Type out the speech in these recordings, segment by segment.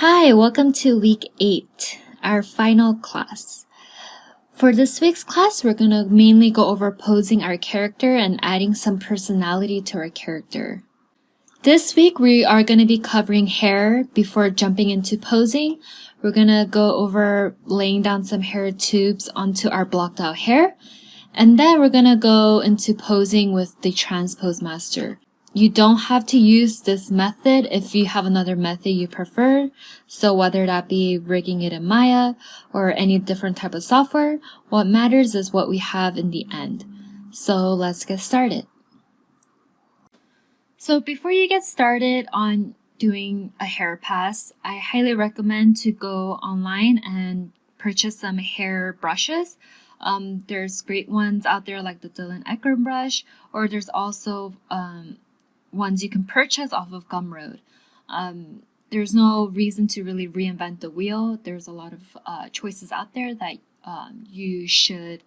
Hi, welcome to week 8, our final class. For this week's class, we're going to mainly go over posing our character and adding some personality to our character. This week, we are going to be covering hair before jumping into posing. We're going to go over laying down some hair tubes onto our blocked out hair. And then we're going to go into posing with the Transpose Master. You don't have to use this method if you have another method you prefer. So whether that be rigging it in Maya or any different type of software, what matters is what we have in the end. So let's get started. So before you get started on doing a hair pass, I highly recommend to go online and purchase some hair brushes. There's great ones out there like the Dylan Eckern brush, or there's also ones you can purchase off of Gumroad. There's no reason to really reinvent the wheel. There's a lot of choices out there that you should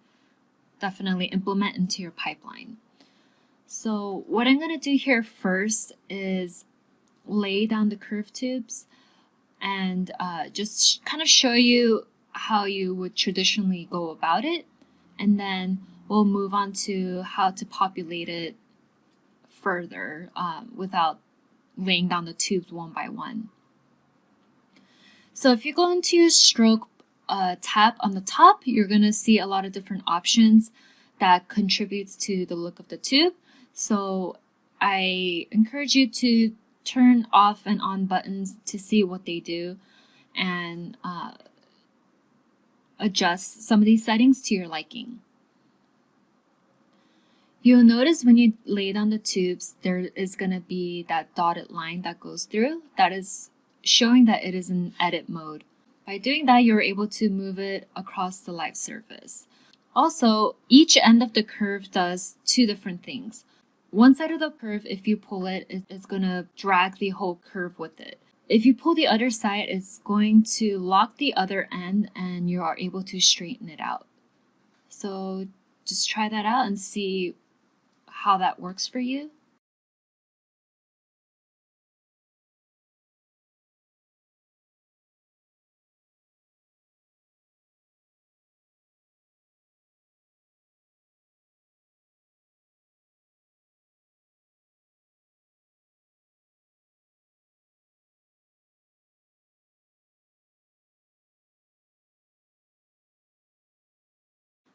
definitely implement into your pipeline. So what I'm going to do here first is lay down the curved tubes and just kind of show you how you would traditionally go about it, and then we'll move on to how to populate it further without laying down the tubes one by one. So if you go into your stroke tab on the top, you're going to see a lot of different options that contributes to the look of the tube. So I encourage you to turn off and on buttons to see what they do and adjust some of these settings to your liking. You'll notice when you lay down the tubes, there is going to be that dotted line that goes through. That is showing that it is in edit mode. By doing that, you're able to move it across the live surface. Also, each end of the curve does two different things. One side of the curve, if you pull it, it's going to drag the whole curve with it. If you pull the other side, it's going to lock the other end and you are able to straighten it out. So just try that out and see how that works for you.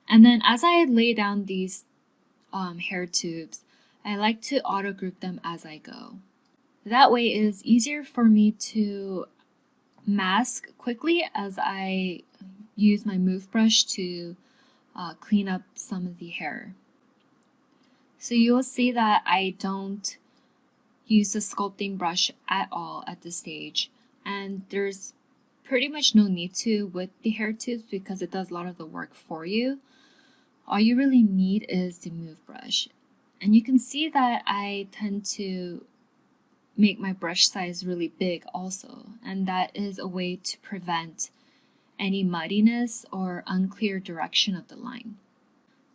And then as I lay down these hair tubes, I like to auto group them as I go. That way it is easier for me to mask quickly as I use my move brush to clean up some of the hair. So you'll see that I don't use the sculpting brush at all at this stage, and there's pretty much no need to with the hair tubes because it does a lot of the work for you. All you really need is the move brush. And you can see that I tend to make my brush size really big also, and that is a way to prevent any muddiness or unclear direction of the line.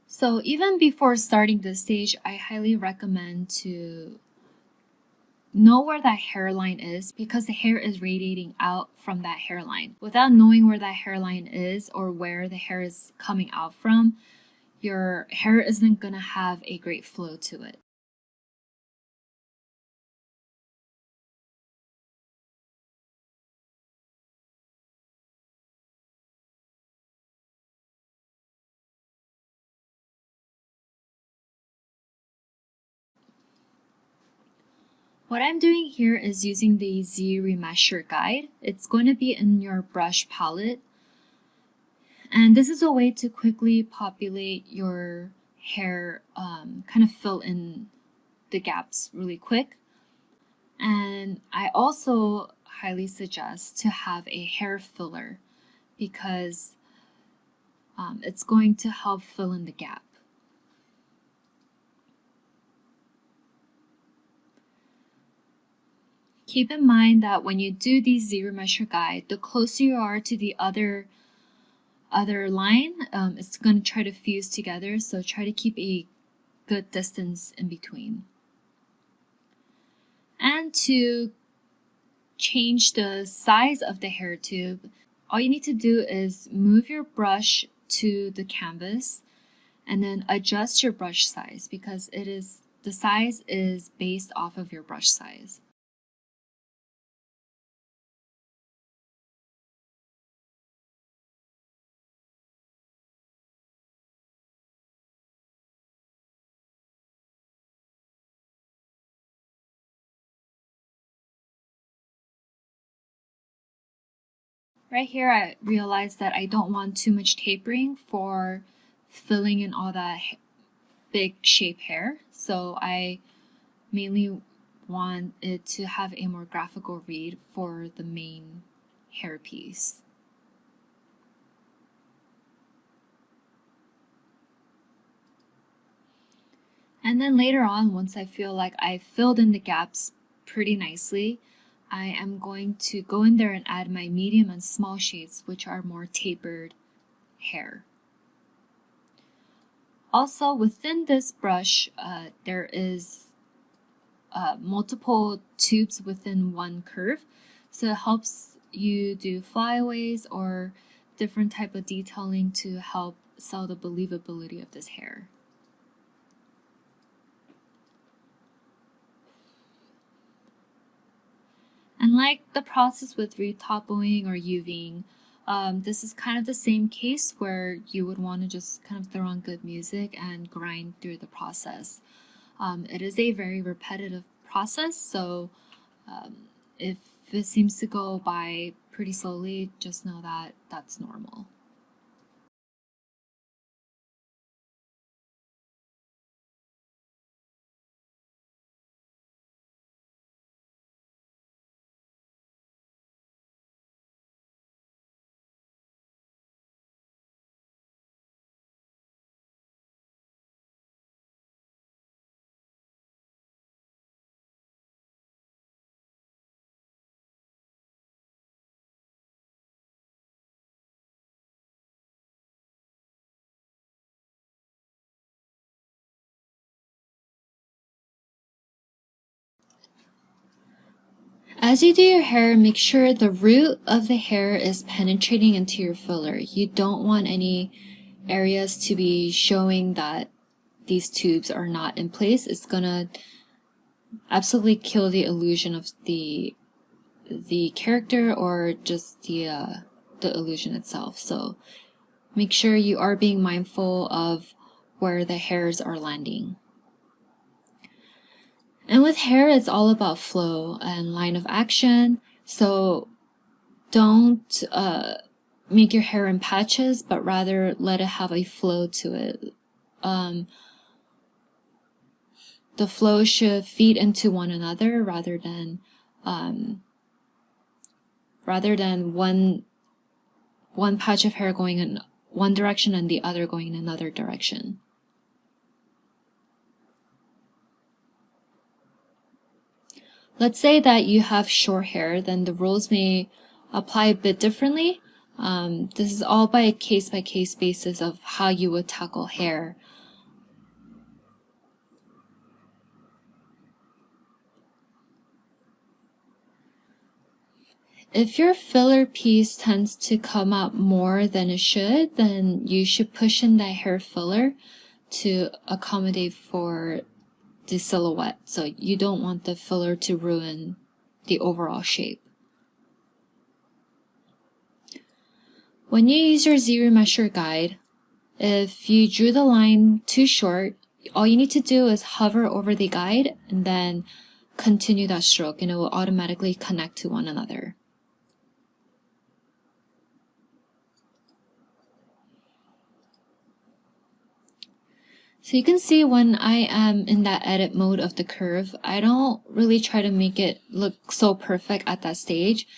So even before starting this stage, I highly recommend to know where that hairline is because the hair is radiating out from that hairline. Without knowing where that hairline is or where the hair is coming out from, your hair isn't going to have a great flow to it. What I'm doing here is using the Z Remesher guide. It's going to be in your brush palette. And this is a way to quickly populate your hair, kind of fill in the gaps really quick. And I also highly suggest to have a hair filler because it's going to help fill in the gap. Keep in mind that when you do the Z Remesher guide, the closer you are to the other line, it's going to try to fuse together, so try to keep a good distance in between. And to change the size of the hair tube, all you need to do is move your brush to the canvas and then adjust your brush size, because the size is based off of your brush size. Right here, I realized that I don't want too much tapering for filling in all that big shape hair. So I mainly want it to have a more graphical read for the main hair piece. And then later on, once I feel like I've filled in the gaps pretty nicely, I am going to go in there and add my medium and small shades, which are more tapered hair. Also, within this brush, there is multiple tubes within one curve, so it helps you do flyaways or different type of detailing to help sell the believability of this hair. And like the process with retopoing or UVing, this is kind of the same case where you would want to just kind of throw on good music and grind through the process. It is a very repetitive process, so if it seems to go by pretty slowly, just know that that's normal. As you do your hair, make sure the root of the hair is penetrating into your filler. You don't want any areas to be showing that these tubes are not in place. It's gonna absolutely kill the illusion of the character or just the illusion itself. So make sure you are being mindful of where the hairs are landing. And with hair, it's all about flow and line of action. So don't make your hair in patches, but rather let it have a flow to it. The flow should feed into one another rather than one patch of hair going in one direction and the other going in another direction. Let's say that you have short hair, then the rules may apply a bit differently. This is all by a case-by-case basis of how you would tackle hair. If your filler piece tends to come out more than it should, then you should push in that hair filler to accommodate for the silhouette. So you don't want the filler to ruin the overall shape. When you use your zero measure guide, if you drew the line too short, all you need to do is hover over the guide and then continue that stroke, and it will automatically connect to one another. So you can see when I am in that edit mode of the curve, I don't really try to make it look so perfect at that stage.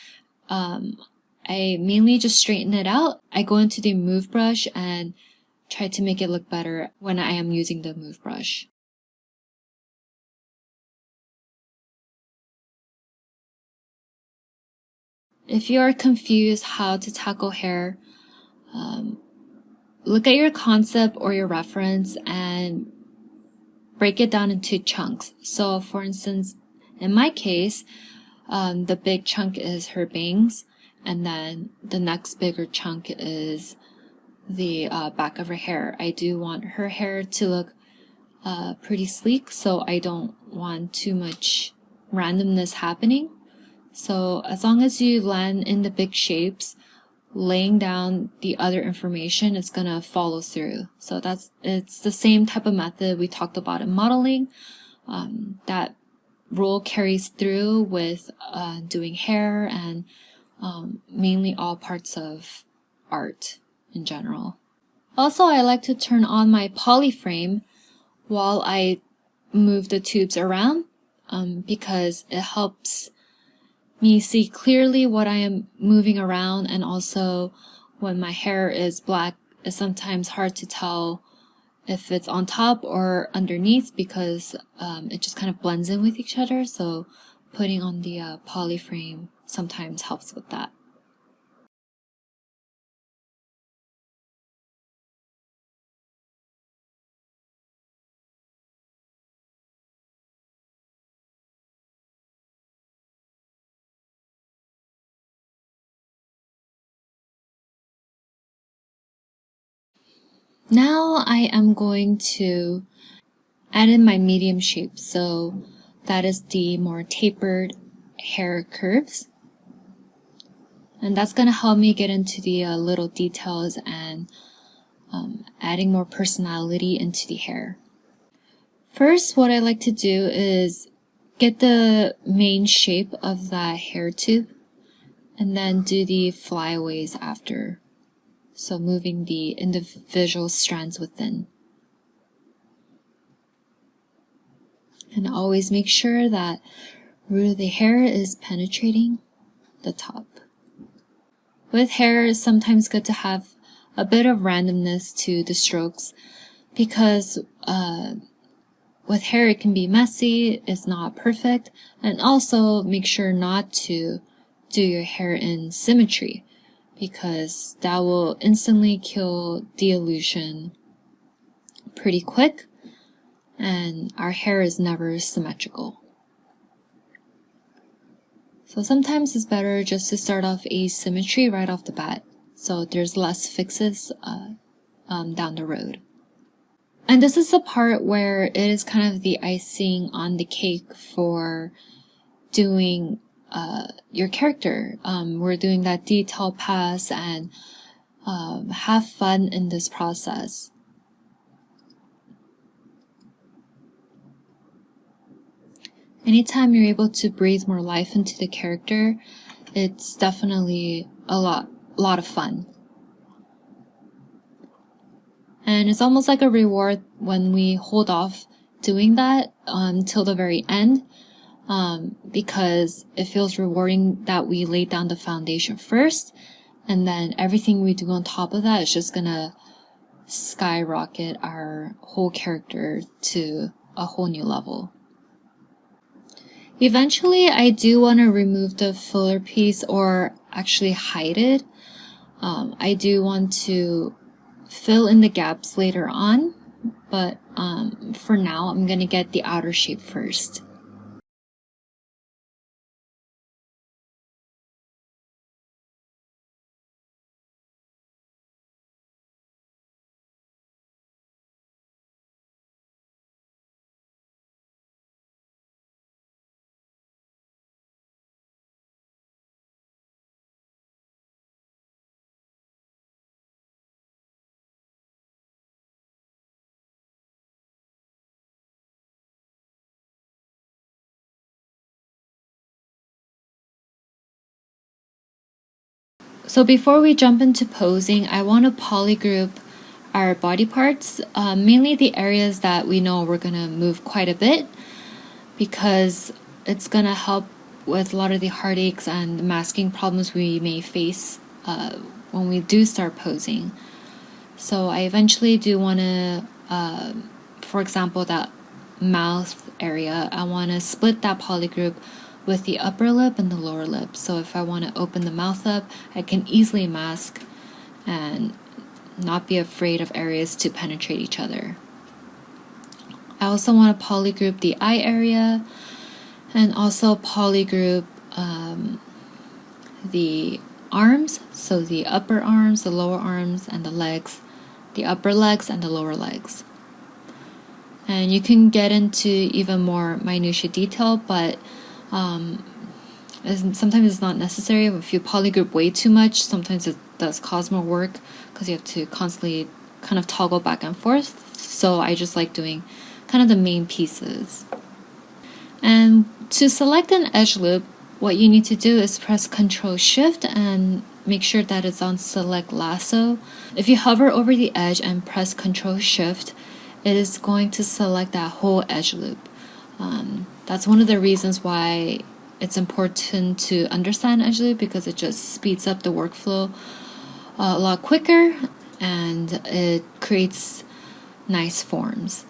I mainly just straighten it out. I go into the move brush and try to make it look better when I am using the move brush. If you are confused how to tackle hair, look at your concept or your reference and break it down into chunks. So for instance, in my case, The big chunk is her bangs, and then the next bigger chunk is the back of her hair. I do want her hair to look pretty sleek, so I don't want too much randomness happening. So as long as you land in the big shapes, laying down the other information is gonna follow through. So it's the same type of method we talked about in modeling. That rule carries through with doing hair and mainly all parts of art in general. Also, I like to turn on my polyframe while I move the tubes around because it helps me see clearly what I am moving around, and also when my hair is black, it's sometimes hard to tell if it's on top or underneath because it just kind of blends in with each other. So putting on the polyframe sometimes helps with that. Now I am going to add in my medium shape, so that is the more tapered hair curves. And that's going to help me get into the little details and adding more personality into the hair. First, what I like to do is get the main shape of that hair tube and then do the flyaways after. So moving the individual strands within. And always make sure that root of the hair is penetrating the top. With hair, it's sometimes good to have a bit of randomness to the strokes because with hair it can be messy, it's not perfect, and also make sure not to do your hair in symmetry because that will instantly kill the illusion pretty quick, and our hair is never symmetrical. So sometimes it's better just to start off asymmetry right off the bat, so there's less fixes down the road. And this is the part where it is kind of the icing on the cake for doing your character. We're doing that detail pass and have fun in this process. Anytime you're able to breathe more life into the character, it's definitely a lot of fun. And it's almost like a reward when we hold off doing that until the very end, because it feels rewarding that we laid down the foundation first, and then everything we do on top of that is just gonna skyrocket our whole character to a whole new level. Eventually, I do want to remove the filler piece or actually hide it. I do want to fill in the gaps later on, but for now, I'm going to get the outer shape first. So before we jump into posing, I want to polygroup our body parts, mainly the areas that we know we're going to move quite a bit, because it's going to help with a lot of the heartaches and masking problems we may face when we do start posing. So I eventually do want to, for example, that mouth area, I want to split that polygroup with the upper lip and the lower lip. So if I want to open the mouth up, I can easily mask and not be afraid of areas to penetrate each other. I also want to polygroup the eye area and also polygroup the arms, so the upper arms, the lower arms, and the legs, the upper legs and the lower legs. And you can get into even more minutiae detail, but sometimes it's not necessary. If you polygroup way too much, sometimes it does cause more work because you have to constantly kind of toggle back and forth. So I just like doing kind of the main pieces. And to select an edge loop, what you need to do is press Ctrl Shift and make sure that it's on Select Lasso. If you hover over the edge and press Ctrl Shift, it is going to select that whole edge loop. That's one of the reasons why it's important to understand edge loop, because it just speeds up the workflow a lot quicker and it creates nice forms.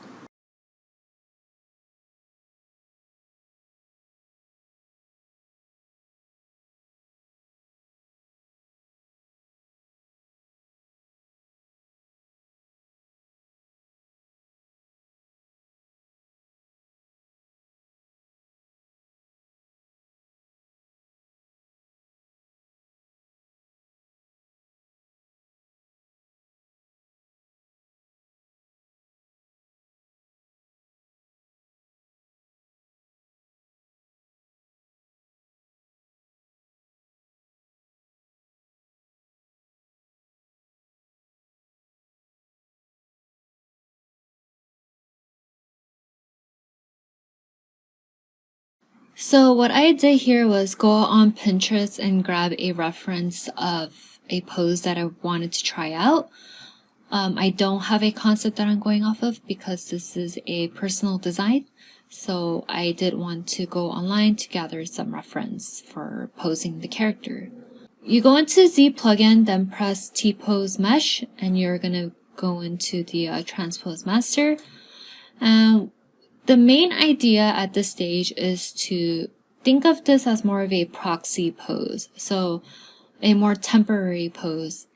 So what I did here was go on Pinterest and grab a reference of a pose that I wanted to try out. I don't have a concept that I'm going off of because this is a personal design. So I did want to go online to gather some reference for posing the character. You go into Z plugin, then press T-Pose Mesh, and you're going to go into the Transpose Master. And the main idea at this stage is to think of this as more of a proxy pose, so a more temporary pose.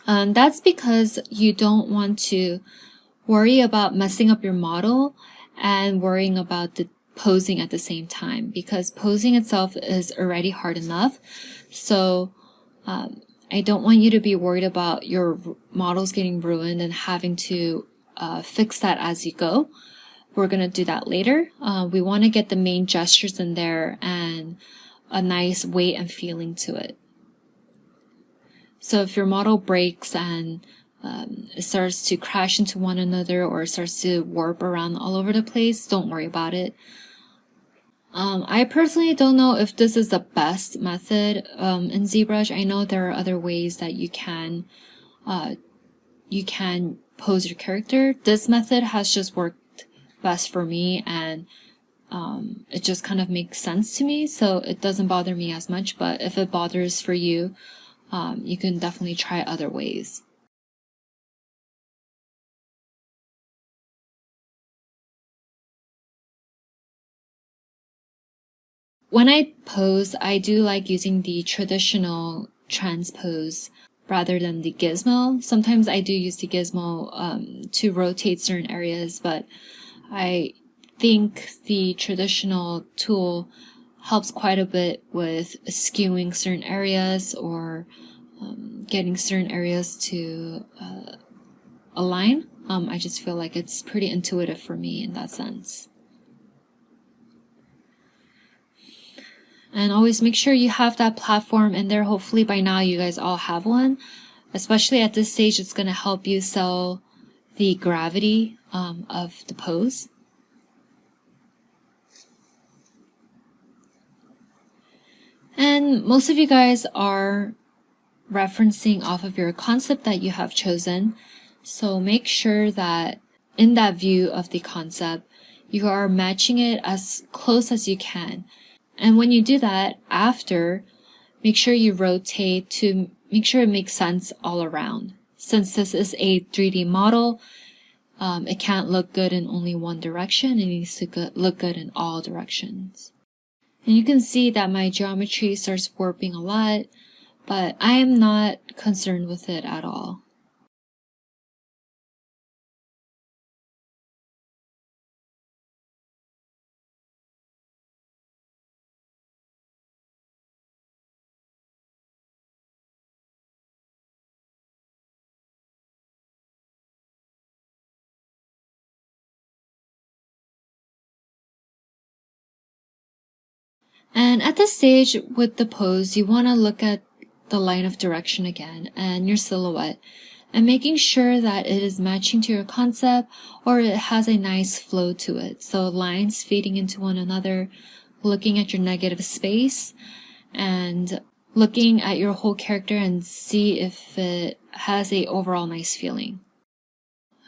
That's because you don't want to worry about messing up your model and worrying about the posing at the same time, because posing itself is already hard enough. So I don't want you to be worried about your models getting ruined and having to fix that as you go. We're going to do that later. We want to get the main gestures in there and a nice weight and feeling to it. So if your model breaks and it starts to crash into one another or starts to warp around all over the place, don't worry about it. I personally don't know if this is the best method in ZBrush. I know there are other ways that you can pose your character. This method has just worked best for me, and it just kind of makes sense to me, so it doesn't bother me as much. But if it bothers for you, you can definitely try other ways. When I pose, I do like using the traditional transpose rather than the gizmo. Sometimes I do use the gizmo to rotate certain areas, but I think the traditional tool helps quite a bit with skewing certain areas or getting certain areas to align. I just feel like it's pretty intuitive for me in that sense. And always make sure you have that platform in there. Hopefully by now you guys all have one. Especially at this stage, it's going to help you sell the gravity of the pose. And most of you guys are referencing off of your concept that you have chosen. So make sure that in that view of the concept, you are matching it as close as you can. And when you do that, after, make sure you rotate to make sure it makes sense all around. Since this is a 3D model, it can't look good in only one direction. It needs to look good in all directions. And you can see that my geometry starts warping a lot, but I am not concerned with it at all. And at this stage with the pose, you want to look at the line of direction again and your silhouette, and making sure that it is matching to your concept or it has a nice flow to it. So lines feeding into one another, looking at your negative space, and looking at your whole character and see if it has a overall nice feeling.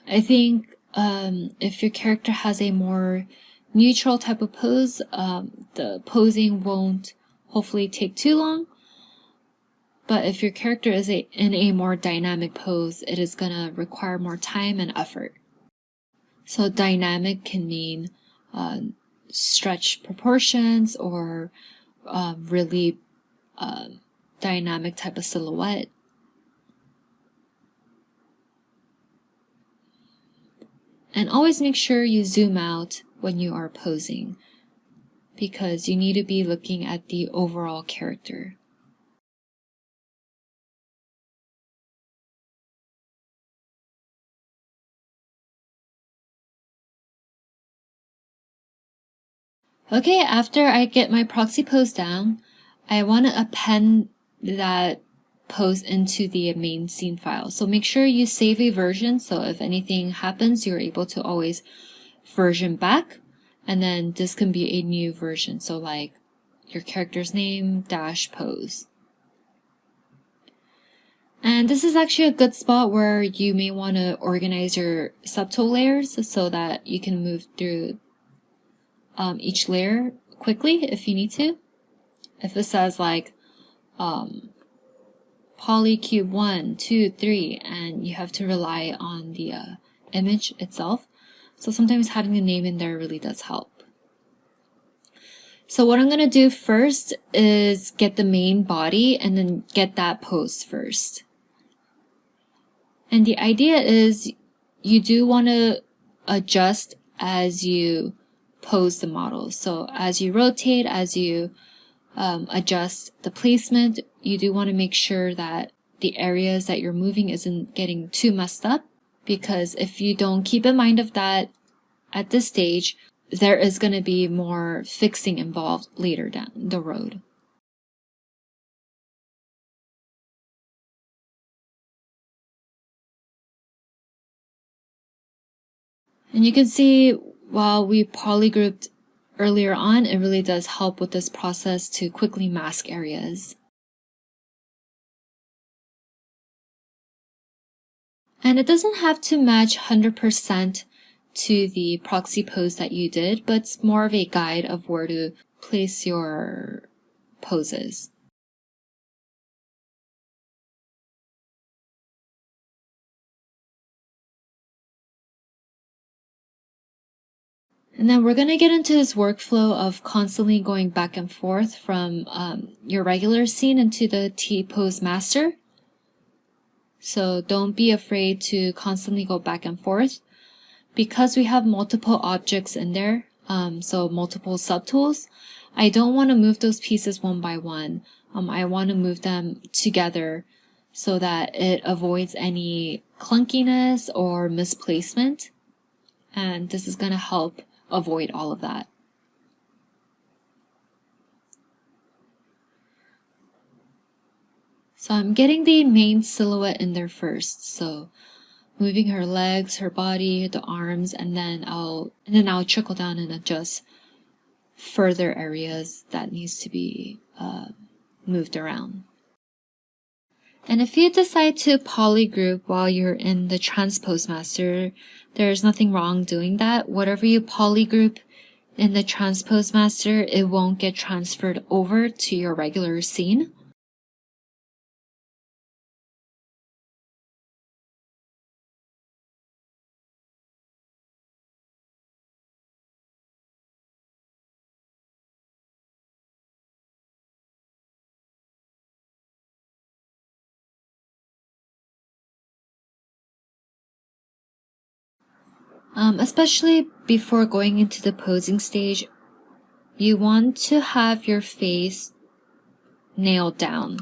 I think if your character has a more neutral type of pose, the posing won't hopefully take too long. But if your character is in a more dynamic pose, it is going to require more time and effort. So dynamic can mean stretched proportions or really dynamic type of silhouette. And always make sure you zoom out when you are posing, because you need to be looking at the overall character. Okay, after I get my proxy pose down, I want to append that pose into the main scene file. So make sure you save a version, so if anything happens, you're able to always version back, and then this can be a new version, so like your character's name dash pose. And this is actually a good spot where you may want to organize your subtool layers so that you can move through each layer quickly if you need to. If it says like polycube 1, 2, 3, and you have to rely on the image itself. So sometimes having the name in there really does help. So what I'm going to do first is get the main body and then get that pose first. And the idea is you do want to adjust as you pose the model. So as you rotate, as you adjust the placement, you do want to make sure that the areas that you're moving isn't getting too messed up, because if you don't keep in mind of that at this stage, there is going to be more fixing involved later down the road. And you can see while we polygrouped earlier on, it really does help with this process to quickly mask areas. And it doesn't have to match 100% to the proxy pose that you did, but it's more of a guide of where to place your poses. And then we're going to get into this workflow of constantly going back and forth from your regular scene into the T-pose master. So don't be afraid to constantly go back and forth. Because we have multiple objects in there, so multiple subtools, I don't want to move those pieces one by one. I want to move them together so that it avoids any clunkiness or misplacement. And this is going to help avoid all of that. So I'm getting the main silhouette in there first. So moving her legs, her body, the arms, and then I'll trickle down and adjust further areas that needs to be moved around. And if you decide to polygroup while you're in the transpose master, there's nothing wrong doing that. Whatever you polygroup in the transpose master, it won't get transferred over to your regular scene. Especially before going into the posing stage, you want to have your face nailed down,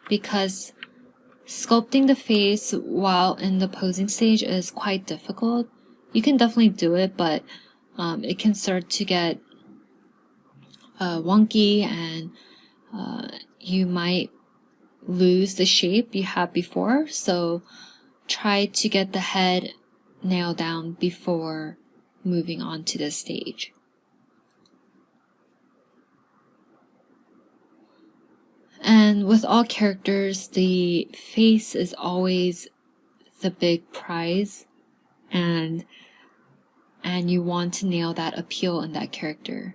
because sculpting the face while in the posing stage is quite difficult. You can definitely do it, but it can start to get wonky, and you might lose the shape you had before. So try to get the head nailed down before moving on to the stage. And with all characters, the face is always the big prize, and you want to nail that appeal in that character.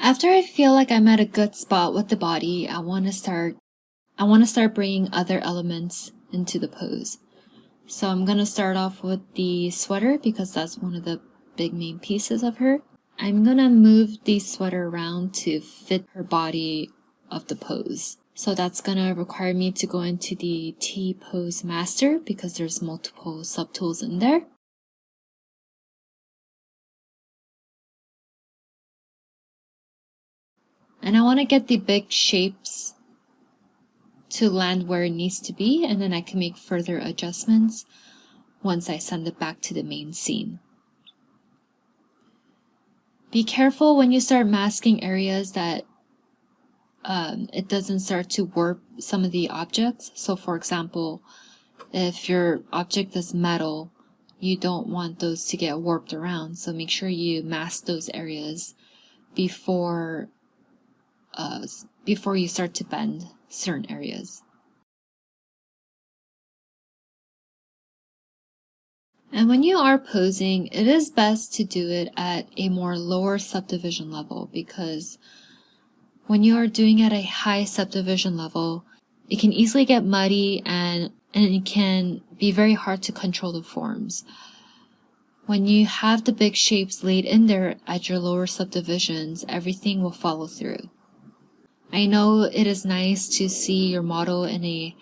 After I feel like I'm at a good spot with the body, I want to start bringing other elements into the pose. So I'm going to start off with the sweater because that's one of the big main pieces of her. I'm going to move the sweater around to fit her body of the pose. So that's going to require me to go into the T-Pose Master because there's multiple subtools in there. And I want to get the big shapes to land where it needs to be, and then I can make further adjustments once I send it back to the main scene. Be careful when you start masking areas that it doesn't start to warp some of the objects. So for example, if your object is metal, you don't want those to get warped around. So make sure you mask those areas before you start to bend certain areas. And when you are posing, it is best to do it at a more lower subdivision level, because when you are doing at a high subdivision level, it can easily get muddy and it can be very hard to control the forms. When you have the big shapes laid in there at your lower subdivisions, everything will follow through. I know it is nice to see your model in a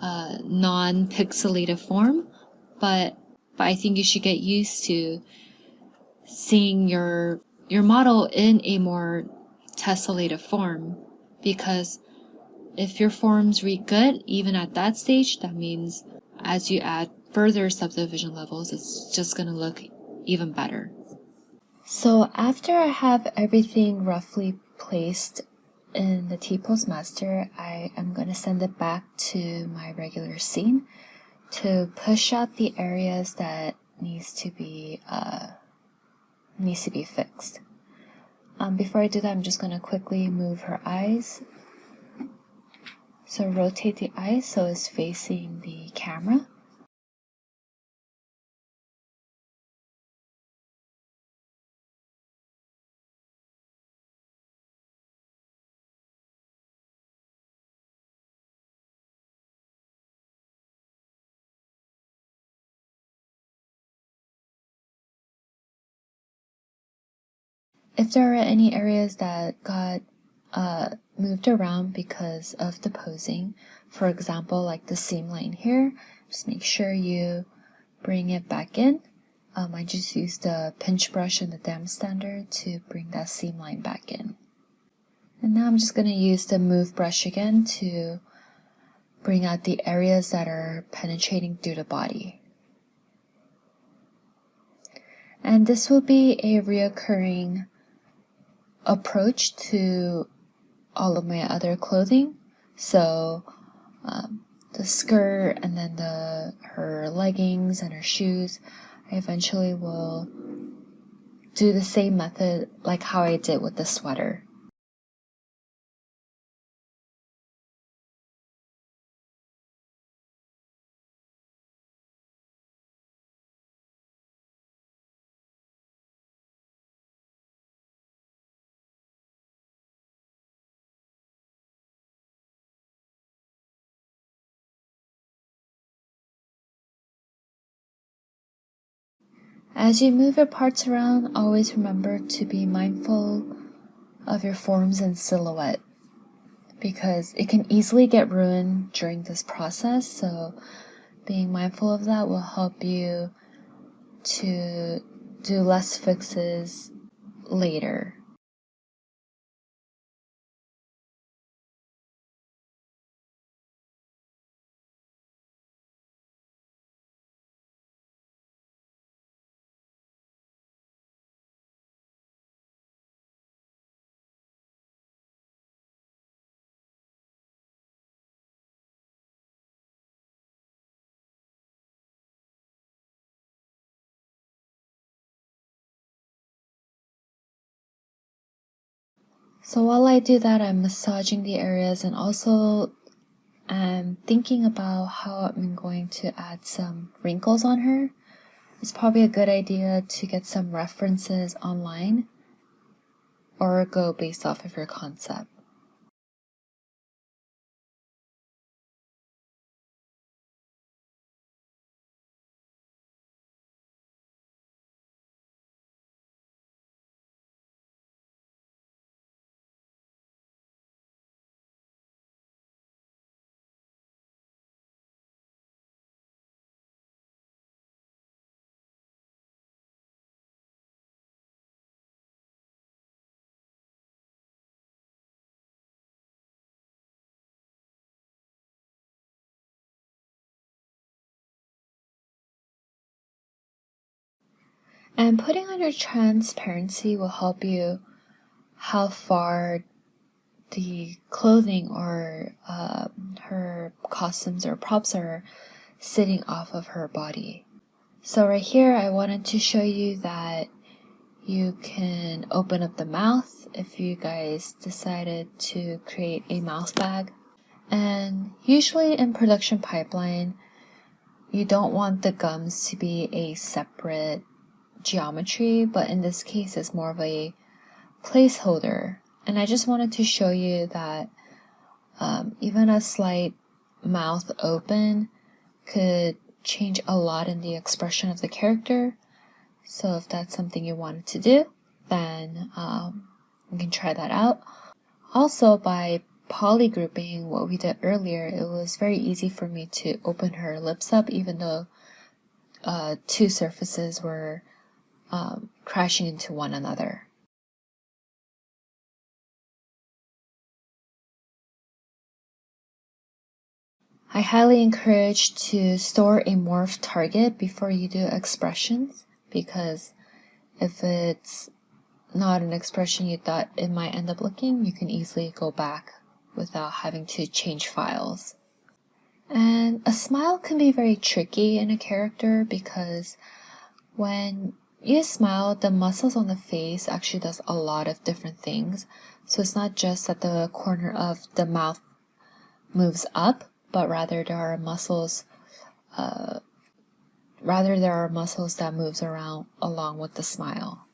non-pixelated form, but I think you should get used to seeing your model in a more tessellated form, because if your forms read good even at that stage, that means as you add further subdivision levels, it's just going to look even better. So after I have everything roughly placed in the T-Pose Master, I am going to send it back to my regular scene to push out the areas that needs to be fixed. Before I do that, I'm just going to quickly move her eyes. So rotate the eyes so it's facing the camera. If there are any areas that got moved around because of the posing, for example, like the seam line here, just make sure you bring it back in. I just used the pinch brush and the damp standard to bring that seam line back in. And now I'm just going to use the move brush again to bring out the areas that are penetrating through the body. And this will be a reoccurring approach to all of my other clothing. So the skirt and then her leggings and her shoes, I eventually will do the same method like how I did with the sweater. As you move your parts around, always remember to be mindful of your forms and silhouette, because it can easily get ruined during this process, so being mindful of that will help you to do less fixes later. So while I do that, I'm massaging the areas and also thinking about how I'm going to add some wrinkles on her. It's probably a good idea to get some references online or go based off of your concept. And putting on your transparency will help you how far the clothing or her costumes or props are sitting off of her body. So right here, I wanted to show you that you can open up the mouth if you guys decided to create a mouth bag. And usually in production pipeline, you don't want the gums to be a separate geometry, but in this case it's more of a placeholder. And I just wanted to show you that even a slight mouth open could change a lot in the expression of the character. So if that's something you wanted to do, then you can try that out. Also, by polygrouping what we did earlier, it was very easy for me to open her lips up even though two surfaces were crashing into one another. I highly encourage to store a morph target before you do expressions, because if it's not an expression you thought it might end up looking, you can easily go back without having to change files. And a smile can be very tricky in a character because when you smile, the muscles on the face actually does a lot of different things. So it's not just that the corner of the mouth moves up, but rather there are muscles that moves around along with the smile.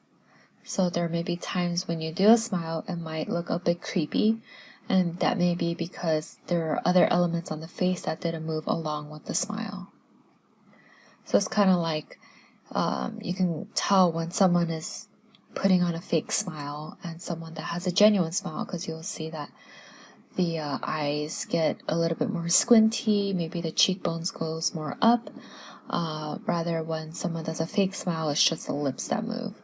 So there may be times when you do a smile, it might look a bit creepy, and that may be because there are other elements on the face that didn't move along with the smile. So it's kind of like you can tell when someone is putting on a fake smile and someone that has a genuine smile, because you'll see that the eyes get a little bit more squinty, maybe the cheekbones goes more up, rather when someone does a fake smile, it's just the lips that move.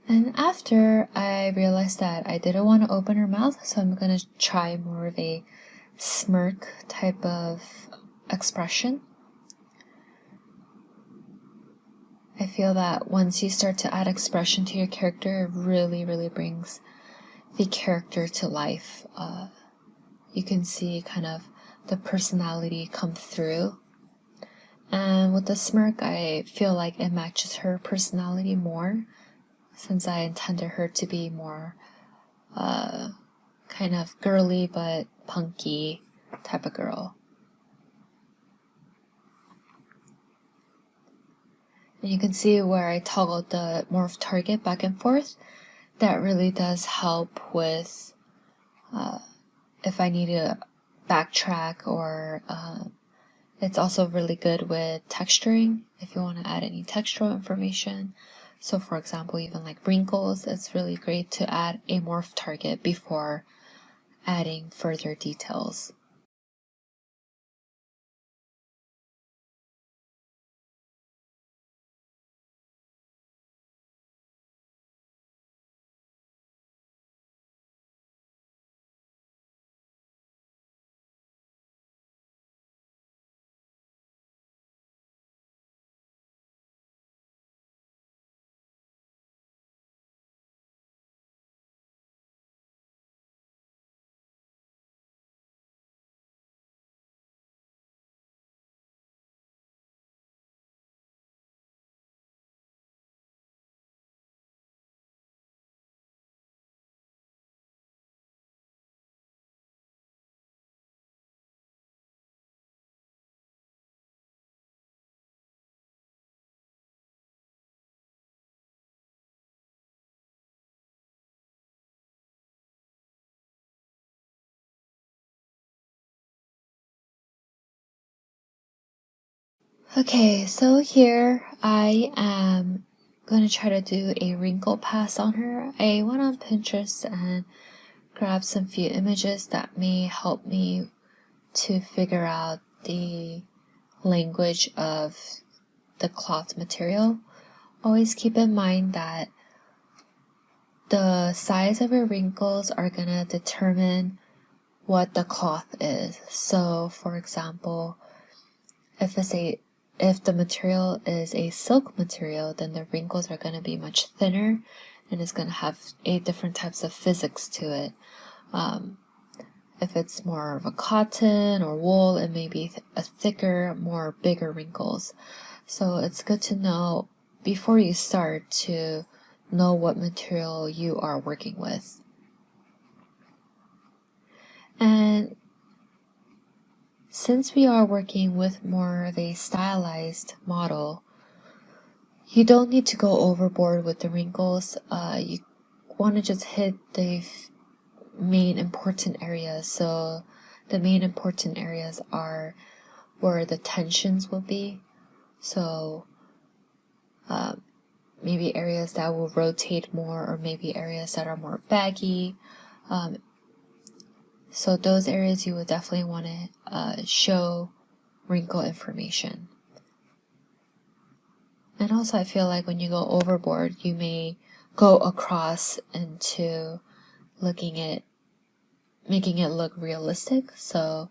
And after, I realized that I didn't want to open her mouth, so I'm going to try more of a smirk type of expression. I feel that once you start to add expression to your character, it really, really brings the character to life. You can see kind of the personality come through. And with the smirk, I feel like it matches her personality more, since I intended her to be more kind kind of girly but punky type of girl. And you can see where I toggled the morph target back and forth. That really does help with if I need to backtrack, or it's also really good with texturing if you want to add any textural information. So for example, even like wrinkles, it's really great to add a morph target before adding further details. Okay, so here I am going to try to do a wrinkle pass on her. I went on Pinterest and grabbed some few images that may help me to figure out the language of the cloth material. Always keep in mind that the size of your wrinkles are going to determine what the cloth is. So for example, if the material is a silk material, then the wrinkles are going to be much thinner and it's going to have different types of physics to it. If it's more of a cotton or wool, it may be a thicker, bigger wrinkles. So it's good to know before you start to know what material you are working with. And since we are working with more of a stylized model, you don't need to go overboard with the wrinkles. You want to just hit the main important areas. So the main important areas are where the tensions will be. So maybe areas that will rotate more, or maybe areas that are more baggy. So those areas you would definitely want to show wrinkle information. And also I feel like when you go overboard, you may go across into making it look realistic. So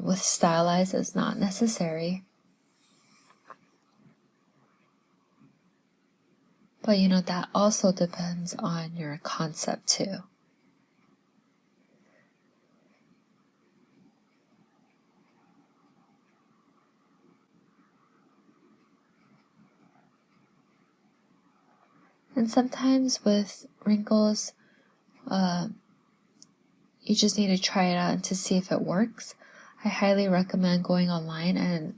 with stylized, it's not necessary. But you know, that also depends on your concept too. And sometimes with wrinkles, you just need to try it out and to see if it works. I highly recommend going online and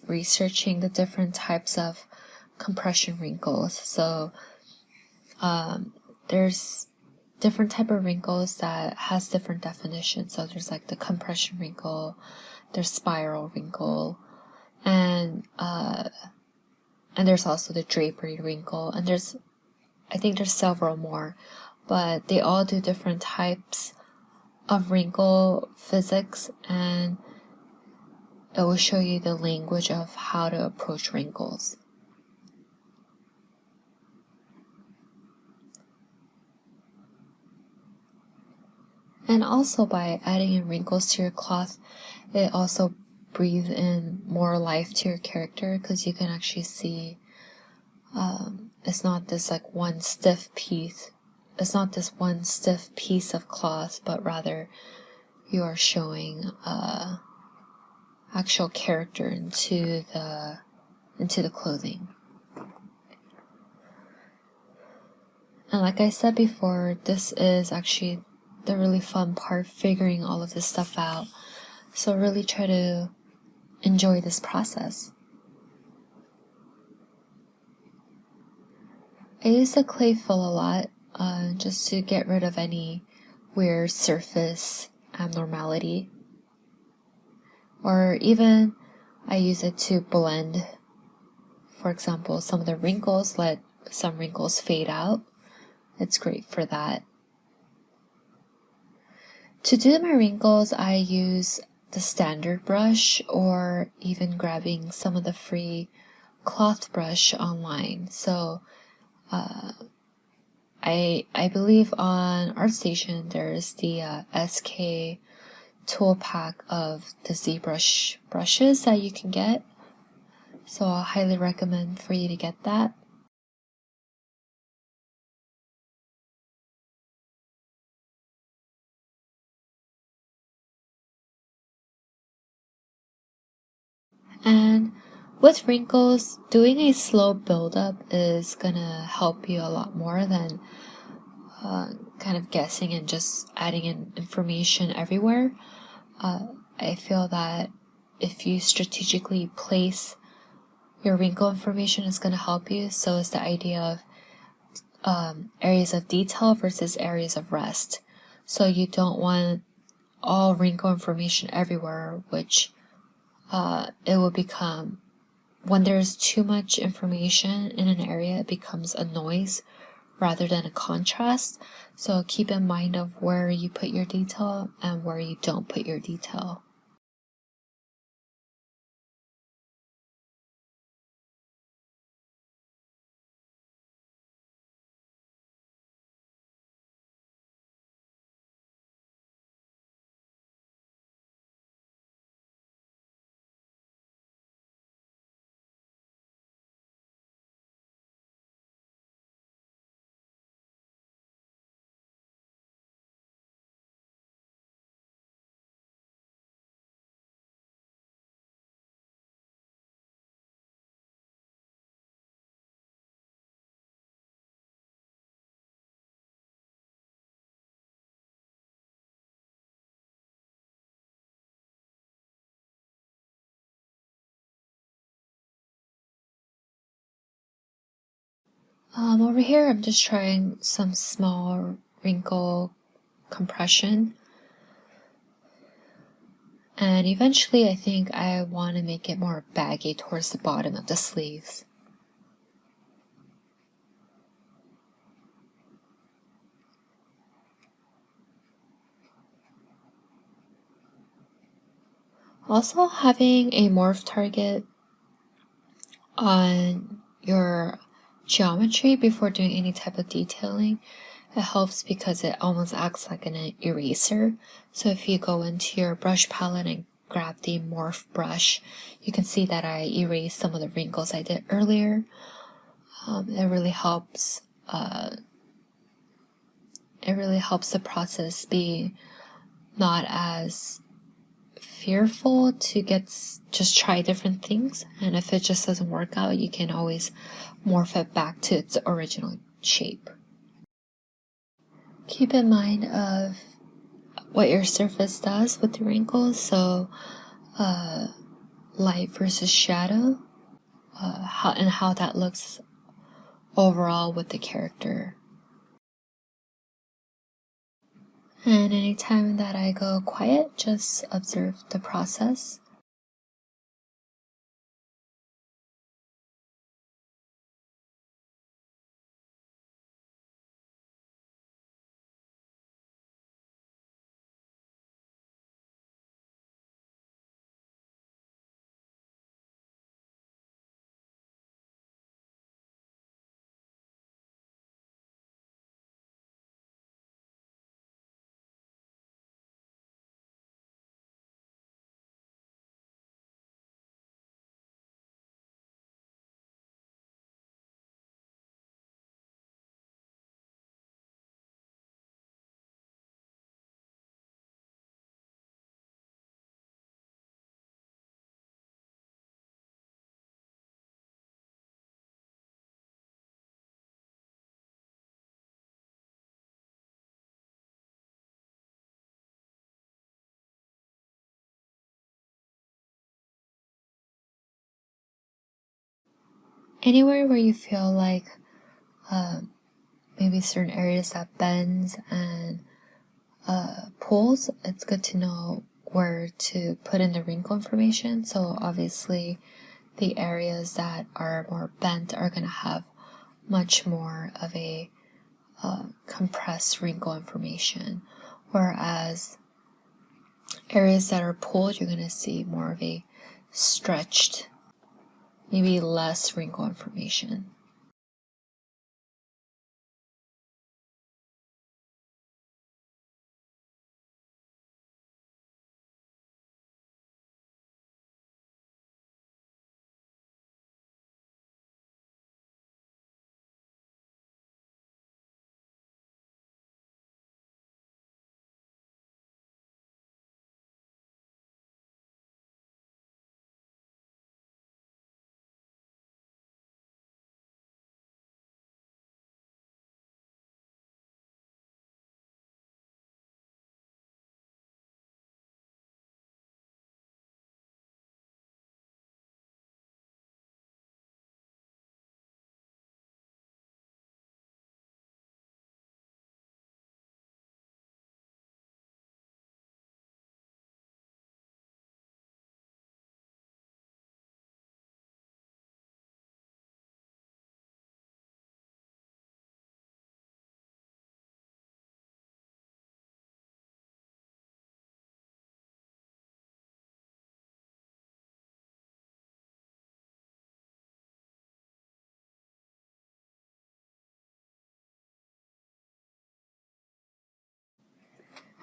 researching the different types of compression wrinkles. So there's different type of wrinkles that has different definitions. So there's like the compression wrinkle, there's spiral wrinkle, and there's also the drapery wrinkle, and I think there's several more, but they all do different types of wrinkle physics, and it will show you the language of how to approach wrinkles. And also by adding in wrinkles to your cloth, it also breathes in more life to your character, because you can actually see it's not this like one stiff piece. It's not this one stiff piece of cloth, but rather you are showing actual character into the clothing. And like I said before, this is actually the really fun part, figuring all of this stuff out. So really try to enjoy this process. I use the clay fill a lot, just to get rid of any weird surface abnormality. Or even I use it to blend, for example, some of the wrinkles, let some wrinkles fade out. It's great for that. To do my wrinkles, I use the standard brush or even grabbing some of the free cloth brush online. So I believe on ArtStation there's the SK tool pack of the ZBrush brushes that you can get. So I highly recommend for you to get that. And with wrinkles, doing a slow buildup is gonna help you a lot more than kind of guessing and just adding in information everywhere. I feel that if you strategically place your wrinkle information, is going to help you. So is the idea of areas of detail versus areas of rest. So you don't want all wrinkle information everywhere, which it will become, when there's too much information in an area, it becomes a noise rather than a contrast. So keep in mind of where you put your detail and where you don't put your detail. Over here, I'm just trying some small wrinkle compression. And eventually, I think I want to make it more baggy towards the bottom of the sleeves. Also, having a morph target on your geometry before doing any type of detailing, it helps because it almost acts like an eraser. So if you go into your brush palette and grab the morph brush, you can see that I erased some of the wrinkles I did earlier. It really helps the process be not as fearful to just try different things, and if it just doesn't work out, you can always morph it back to its original shape. Keep in mind of what your surface does with the wrinkles, so light versus shadow, how that looks overall with the character. And anytime that I go quiet, just observe the process. Anywhere where you feel like maybe certain areas that bends and pulls, it's good to know where to put in the wrinkle information. So obviously the areas that are more bent are going to have much more of a compressed wrinkle information, whereas areas that are pulled, you're going to see more of a stretched, maybe less wrinkle information.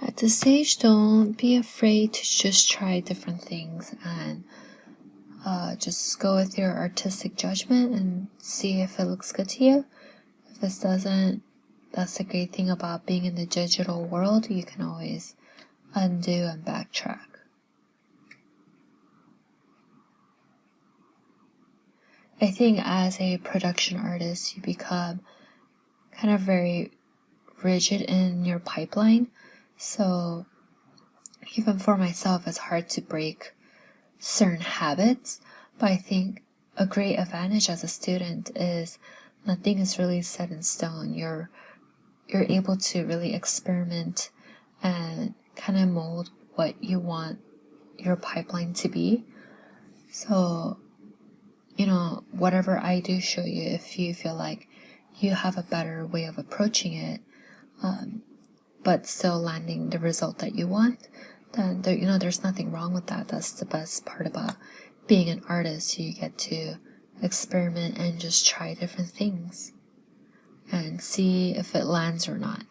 At this stage, don't be afraid to just try different things and just go with your artistic judgment and see if it looks good to you. If this doesn't, that's the great thing about being in the digital world. You can always undo and backtrack. I think as a production artist, you become kind of very rigid in your pipeline. So even for myself, it's hard to break certain habits. But I think a great advantage as a student is nothing is really set in stone. You're able to really experiment and kind of mold what you want your pipeline to be. So, whatever I do show you, if you feel like you have a better way of approaching it, but still landing the result that you want, then there's nothing wrong with that. That's the best part about being an artist. You get to experiment and just try different things and see if it lands or not.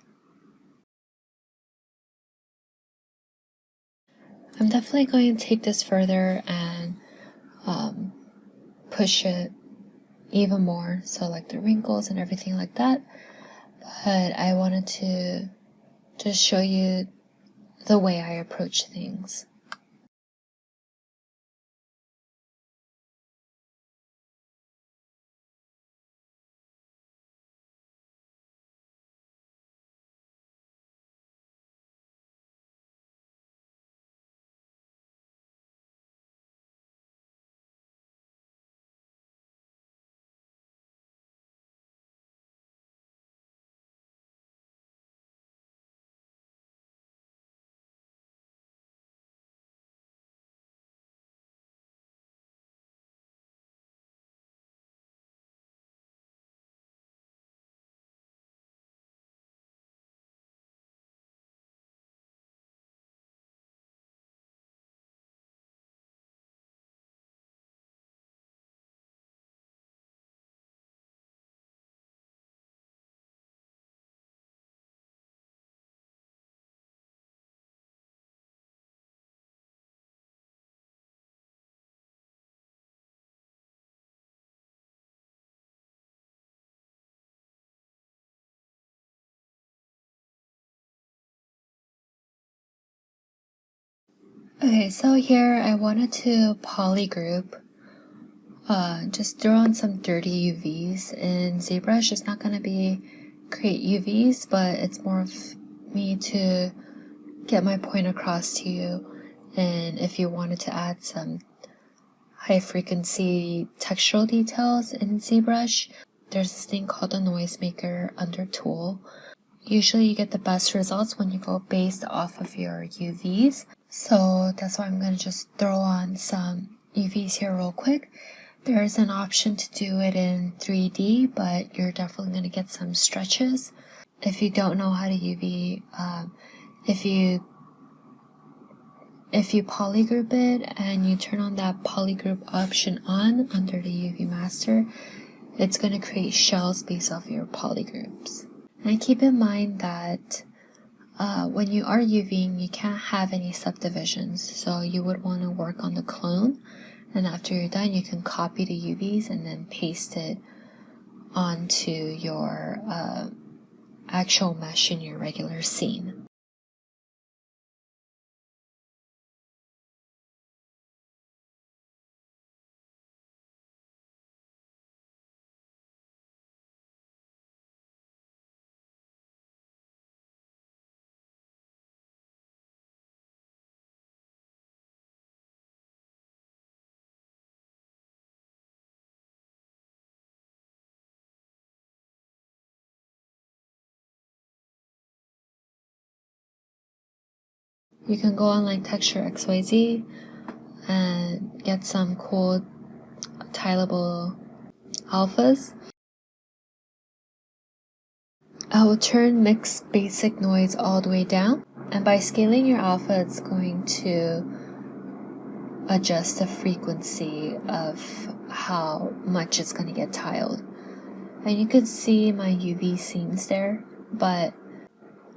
I'm definitely going to take this further and push it even more, so like the wrinkles and everything like that. But I wanted to just show you the way I approach things. Okay, so here I wanted to polygroup, just throw on some dirty UVs. In ZBrush, it's not going to be create UVs, but it's more of me to get my point across to you. And if you wanted to add some high frequency textural details in ZBrush, there's this thing called the noise maker under tool. Usually you get the best results when you go based off of your UVs. So that's why I'm going to just throw on some UVs here real quick. There's an option to do it in 3D, but you're definitely going to get some stretches. If you don't know how to UV, if you polygroup it and you turn on that polygroup option on under the UV master, it's going to create shells based off your polygroups. And keep in mind that when you are UVing, you can't have any subdivisions, so you would want to work on the clone, and after you're done you can copy the UVs and then paste it onto your actual mesh in your regular scene. You can go on like Texture XYZ and get some cool tileable alphas. I will turn mix basic noise all the way down, and by scaling your alpha it's going to adjust the frequency of how much it's going to get tiled. And you can see my UV seams there, but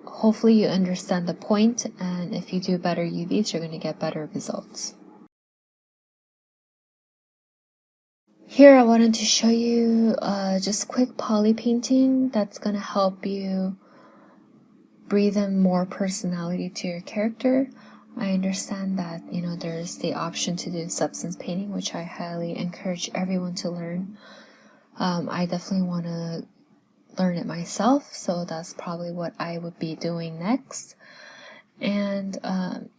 hopefully you understand the point, and if you do better UVs, you're going to get better results. Here I wanted to show you just quick poly painting that's going to help you breathe in more personality to your character. I understand that, there's the option to do substance painting, which I highly encourage everyone to learn. I definitely want to learn it myself, so that's probably what I would be doing next. And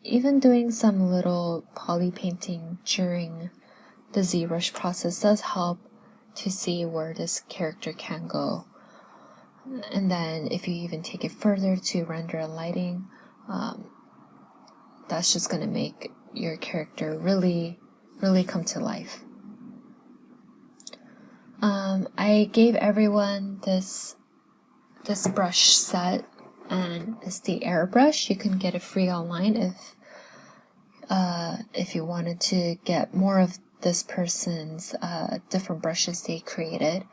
even doing some little poly painting during the ZBrush process does help to see where this character can go. And then if you even take it further to render and lighting, that's just going to make your character really, really come to life. I gave everyone this brush set, and it's the airbrush. You can get it free online if you wanted to get more of this person's different brushes they created.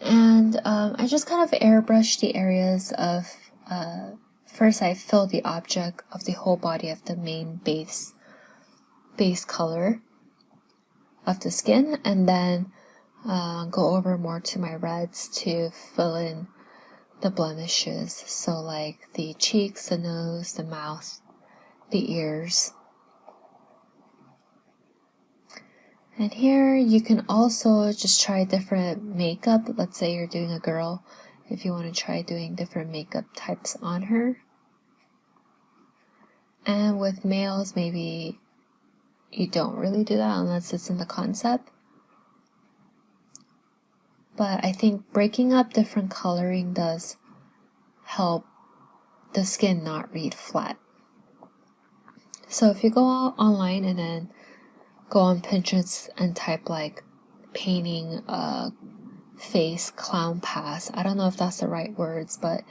And I just kind of airbrushed the areas of first I filled the object of the whole body of the main base color of the skin, and then go over more to my reds to fill in the blemishes, so like the cheeks, the nose, the mouth, the ears. And here you can also just try different makeup. Let's say you're doing a girl, if you want to try doing different makeup types on her. And with males, maybe you don't really do that unless it's in the concept. But I think breaking up different coloring does help the skin not read flat. So if you go online and then go on Pinterest and type like painting face clown pass, I don't know if that's the right words, but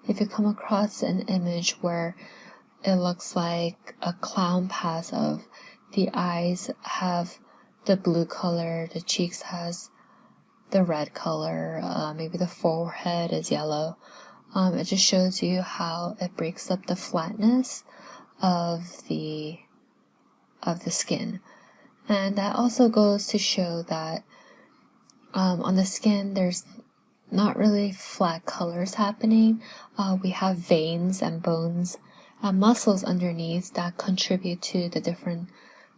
if you come across an image where it looks like a clown pass of the eyes have the blue color, the cheeks has the red color, maybe the forehead is yellow. It just shows you how it breaks up the flatness of the skin. And that also goes to show that on the skin there's not really flat colors happening. We have veins and bones and muscles underneath that contribute to the different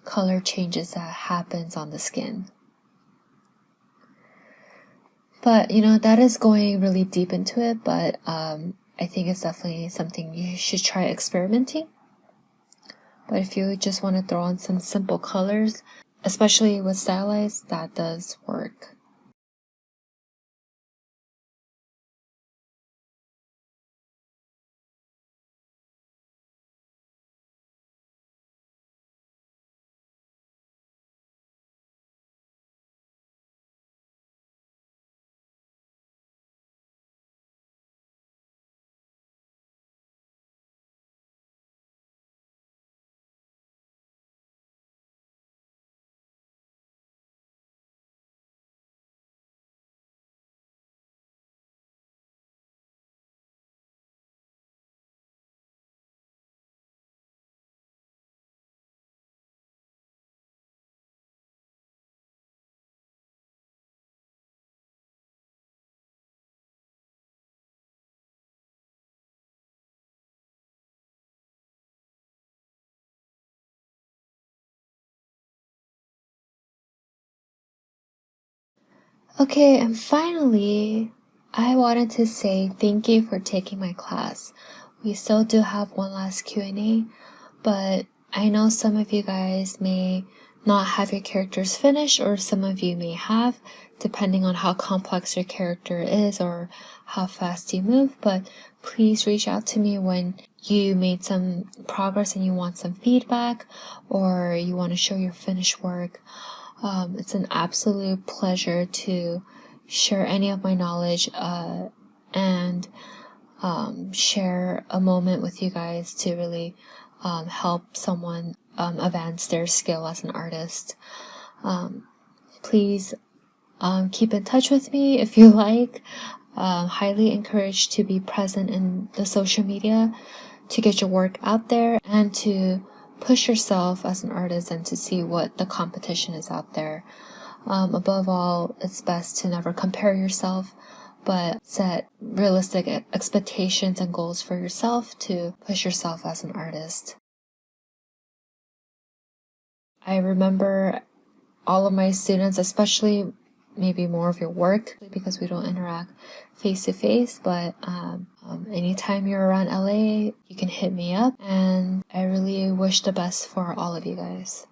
color changes that happens on the skin. But that is going really deep into it, but I think it's definitely something you should try experimenting. But if you just want to throw on some simple colors, especially with stylized, that does work. Okay, and finally, I wanted to say thank you for taking my class. We still do have one last Q&A, but I know some of you guys may not have your characters finished, or some of you may have, depending on how complex your character is or how fast you move. But please reach out to me when you made some progress and you want some feedback, or you want to show your finished work. It's an absolute pleasure to share any of my knowledge and share a moment with you guys to really help someone advance their skill as an artist. Please keep in touch with me if you like. Highly encouraged to be present in the social media to get your work out there and to push yourself as an artist and to see what the competition is out there. Above all, it's best to never compare yourself, but set realistic expectations and goals for yourself to push yourself as an artist. I remember all of my students, especially maybe more of your work because we don't interact face to face, but anytime you're around LA, you can hit me up, and I really wish the best for all of you guys.